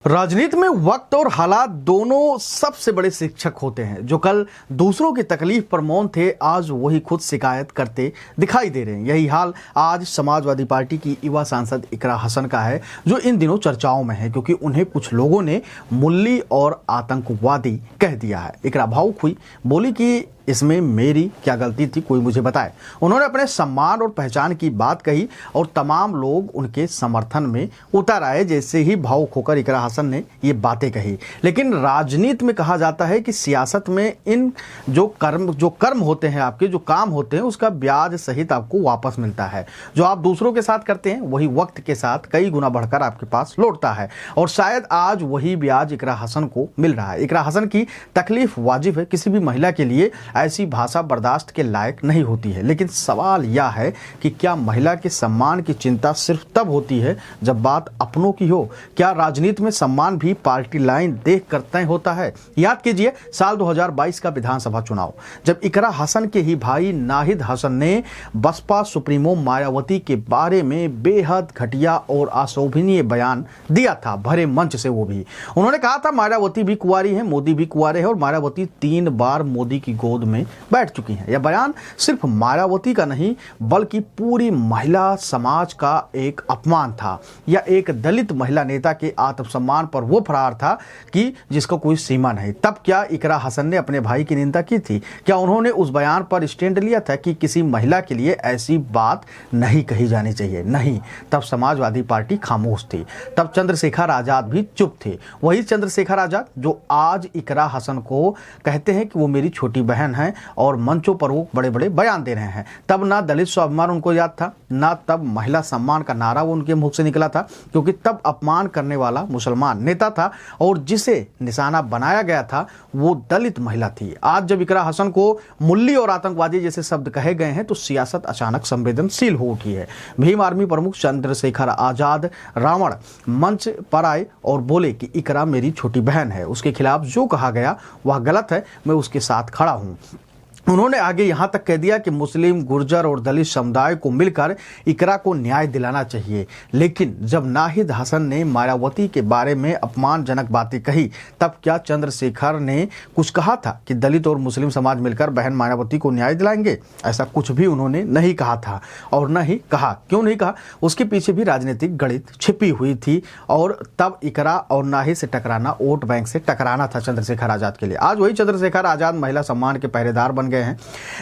राजनीति में वक्त और हालात दोनों सबसे बड़े शिक्षक होते हैं। जो कल दूसरों की तकलीफ पर मौन थे, आज वही खुद शिकायत करते दिखाई दे रहे हैं। यही हाल आज समाजवादी पार्टी की युवा सांसद इकरा हसन का है, जो इन दिनों चर्चाओं में है क्योंकि उन्हें कुछ लोगों ने मुल्ली और आतंकवादी कह दिया है। इकरा भावुक हुई, बोली कि इसमें मेरी क्या गलती थी, कोई मुझे बताए। उन्होंने अपने सम्मान और पहचान की बात कही और तमाम लोग उनके समर्थन में उतर आए। जैसे ही भावुक होकर इकरा हसन ने ये बातें कही। लेकिन राजनीति में कहा जाता है कि सियासत में इन जो कर्म होते हैं, आपके जो काम होते हैं, उसका ब्याज सहित आपको वापस मिलता है। जो आप दूसरों के साथ करते हैं वही वक्त के साथ कई गुना बढ़कर आपके पास लौटता है और शायद आज वही ब्याज इकरा हसन को मिल रहा है। इकरा हसन की तकलीफ वाजिब है। किसी भी महिला के लिए ऐसी भाषा बर्दाश्त के लायक नहीं होती है। लेकिन सवाल यह है कि क्या महिला के सम्मान की चिंता सिर्फ तब होती है जब बात अपनों की हो? क्या राजनीति में सम्मान भी पार्टी लाइन देख कर तय होता है? याद कीजिए साल 2022 का विधानसभा चुनाव, जब इकरा हसन के ही भाई नाहिद हसन ने बसपा सुप्रीमो मायावती के बारे में बेहद घटिया और अशोभनीय बयान दिया था, भरे मंच से। वो भी उन्होंने कहा था मायावती भी कुंवारी है, मोदी भी कुंवारे हैं और मायावती 3 बार मोदी की गोद में बैठ चुकी हैं। यह बयान सिर्फ मायावती का नहीं बल्कि पूरी महिला समाज का एक अपमान था। यह एक दलित महिला नेता के आत्मसम्मान पर वो प्रहार था कि जिसका कोई सीमा नहीं। तब क्या इकरा हसन ने अपने भाई की निंदा की थी? क्या उन्होंने उस बयान पर स्टैंड लिया था कि किसी महिला के लिए ऐसी बात नहीं कही जानी चाहिए? नहीं, तब समाजवादी पार्टी खामोश थी। तब चंद्रशेखर आजाद भी चुप थे। वही चंद्रशेखर आजाद जो आज इकरा हसन को कहते हैं कि वो मेरी छोटी बहन है और मंचों पर वो बड़े बड़े बयान दे रहे हैं। तब ना दलित स्वाभिमान उनको याद था, ना तब महिला सम्मान का नारा वो उनके मुख से निकला था, क्योंकि तब अपमान करने वाला मुसलमान नेता था और जिसे निशाना बनाया गया था वो दलित महिला थी। आज जब इकरा हसन को मुल्ली और आतंकवादी जैसे शब्द कहे गए हैं तो सियासत अचानक संवेदनशील हो उठी है। भीम आर्मी प्रमुख चंद्रशेखर आजाद रावण मंच पर आए और बोले कि इकरा मेरी छोटी बहन है, उसके खिलाफ जो कहा गया वह गलत है, मैं उसके साथ खड़ा हूं। उन्होंने आगे यहां तक कह दिया कि मुस्लिम, गुर्जर और दलित समुदाय को मिलकर इकरा को न्याय दिलाना चाहिए। लेकिन जब नाहिद हसन ने मायावती के बारे में अपमानजनक बातें कही, तब क्या चंद्रशेखर ने कुछ कहा था कि दलित और मुस्लिम समाज मिलकर बहन मायावती को न्याय दिलाएंगे? ऐसा कुछ भी उन्होंने नहीं कहा था और न ही कहा। क्यों नहीं कहा? उसके पीछे भी राजनीतिक गणित छिपी हुई थी और तब इकरा और नाहिद से टकराना वोट बैंक से टकराना था चंद्रशेखर आजाद के लिए। आज वही चंद्रशेखर आजाद महिला सम्मान के पहरेदार बन गए हैं।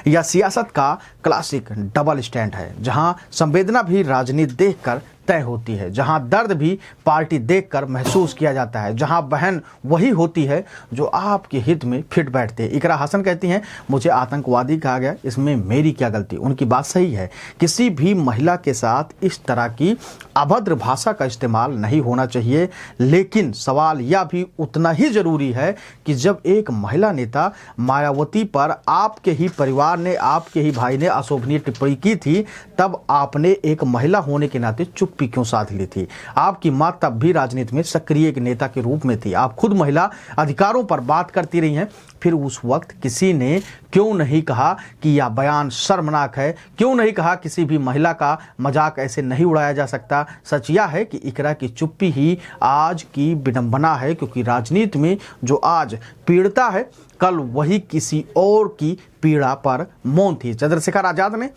यह सियासत का क्लासिक डबल स्टैंड है, जहां संवेदना भी राजनीति देखकर तय होती है, जहां दर्द भी पार्टी देखकर महसूस किया जाता है, जहां बहन वही होती है जो आपके हित में फिट बैठते हैं। इकरा हसन कहती हैं मुझे आतंकवादी कहा गया, इसमें मेरी क्या गलती? उनकी बात सही है। किसी भी महिला के साथ इस तरह की अभद्र भाषा का इस्तेमाल नहीं होना चाहिए। लेकिन सवाल यह भी उतना ही जरूरी है कि जब एक महिला नेता मायावती पर आपके ही परिवार ने, आपके ही भाई ने अशोभनीय टिप्पणी की थी, तब आपने एक महिला होने के नाते चुप्पी क्यों साध ली थी? आपकी मां तब भी राजनीति में सक्रिय एक नेता के रूप में थी। आप खुद महिला अधिकारों पर बात करती रही हैं। फिर उस वक्त किसी ने क्यों नहीं कहा कि यह बयान शर्मनाक है? क्यों नहीं कहा किसी भी महिला का मजाक ऐसे नहीं उड़ाया जा सकता? सच यह है कि इकरा की चुप्पी ही आज की विडंबना है, क्योंकि राजनीति में जो आज पीड़ता है, कल वही किसी और की पीड़ा पर मौन थी। चंद्रशेखर आजाद ने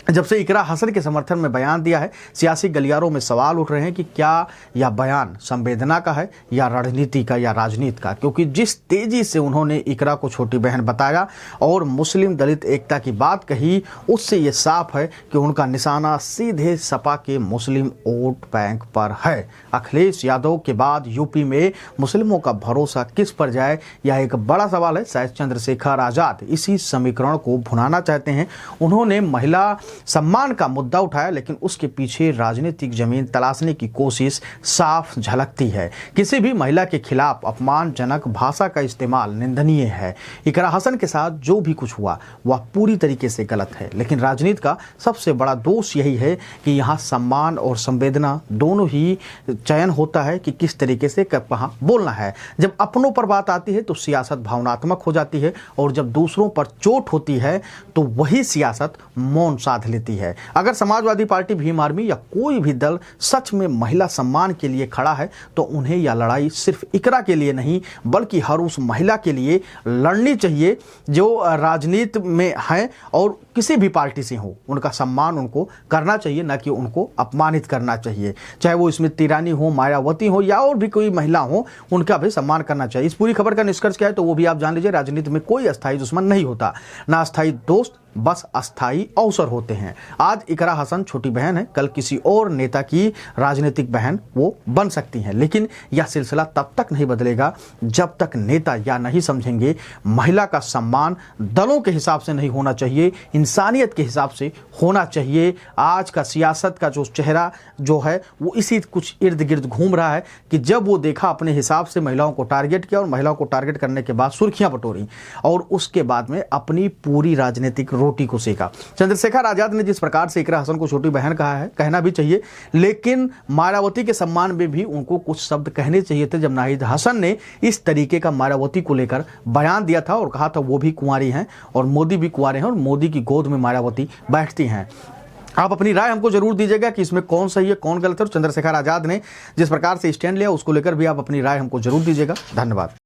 जब से इकरा हसन के समर्थन में बयान दिया है, सियासी गलियारों में सवाल उठ रहे हैं कि क्या यह बयान संवेदना का है या रणनीति का या राजनीति का? क्योंकि जिस तेजी से उन्होंने इकरा को छोटी बहन बताया और मुस्लिम दलित एकता की बात कही, उससे यह साफ है कि उनका निशाना सीधे सपा के मुस्लिम वोट बैंक पर है। अखिलेश यादव के बाद यूपी में मुस्लिमों का भरोसा किस पर जाए, यह एक बड़ा सवाल है। शायद चंद्रशेखर आजाद इसी समीकरण को भुनाना चाहते हैं। उन्होंने महिला सम्मान का मुद्दा उठाया, लेकिन उसके पीछे राजनीतिक जमीन तलाशने की कोशिश साफ झलकती है। किसी भी महिला के खिलाफ अपमानजनक भाषा का इस्तेमाल निंदनीय है। इकरा हसन के साथ जो भी कुछ हुआ वह पूरी तरीके से गलत है। लेकिन राजनीति का सबसे बड़ा दोष यही है कि यहाँ सम्मान और संवेदना दोनों ही चयन होता है कि किस तरीके से कब कहाँ बोलना है। जब अपनों पर बात आती है तो सियासत भावनात्मक हो जाती है और जब दूसरों पर चोट होती है तो वही सियासत मौन साध बांध लेती है। अगर समाजवादी पार्टी, भीम आर्मी या कोई भी दल सच में महिला सम्मान के लिए खड़ा है तो उन्हें यह लड़ाई सिर्फ इकरा के लिए नहीं बल्कि हर उस महिला के लिए लड़नी चाहिए जो राजनीति में है और किसी भी पार्टी से हो। उनका सम्मान उनको करना चाहिए, न कि उनको अपमानित करना चाहिए। चाहे वो स्मृति ईरानी हो, मायावती हो या और भी कोई महिला हो, उनका भी सम्मान करना चाहिए। इस पूरी खबर का निष्कर्ष क्या है तो वो भी आप जान लीजिए। राजनीति में कोई अस्थायी दुश्मन नहीं होता, ना अस्थायी दोस्त, बस अस्थायी अवसर होते हैं। आज इकरा हसन छोटी बहन है, कल किसी और नेता की राजनीतिक बहन वो बन सकती हैं, लेकिन यह सिलसिला तब तक नहीं बदलेगा जब तक नेता या नहीं समझेंगे महिला का सम्मान दलों के हिसाब से नहीं होना चाहिए, इंसानियत के हिसाब से होना चाहिए। आज का सियासत का जो चेहरा जो है वो इसी कुछ इर्द गिर्द घूम रहा है कि जब वो देखा अपने हिसाब से महिलाओं को टारगेट किया और महिलाओं को टारगेट करने के बाद सुर्खियां बटोरी और उसके बाद में अपनी पूरी राजनीतिक रोटी को सेका। चंद्रशेखर आजाद ने जिस प्रकार से इकरा हसन को छोटी बहन कहा है, कहना भी चाहिए, लेकिन मायावती के सम्मान में भी उनको कुछ शब्द कहने चाहिए थे जब नाहिद हसन ने इस तरीके का मायावती को लेकर बयान दिया था और कहा था वो भी कुंवारी हैं और मोदी भी कुंवारे हैं और मोदी की गोद में मायावती बैठती हैं। आप अपनी राय हमको जरूर दीजिएगा कि इसमें कौन सही है कौन गलत है। चंद्रशेखर आजाद ने जिस प्रकार से स्टैंड लिया उसको लेकर भी आप अपनी राय हमको जरूर दीजिएगा। धन्यवाद।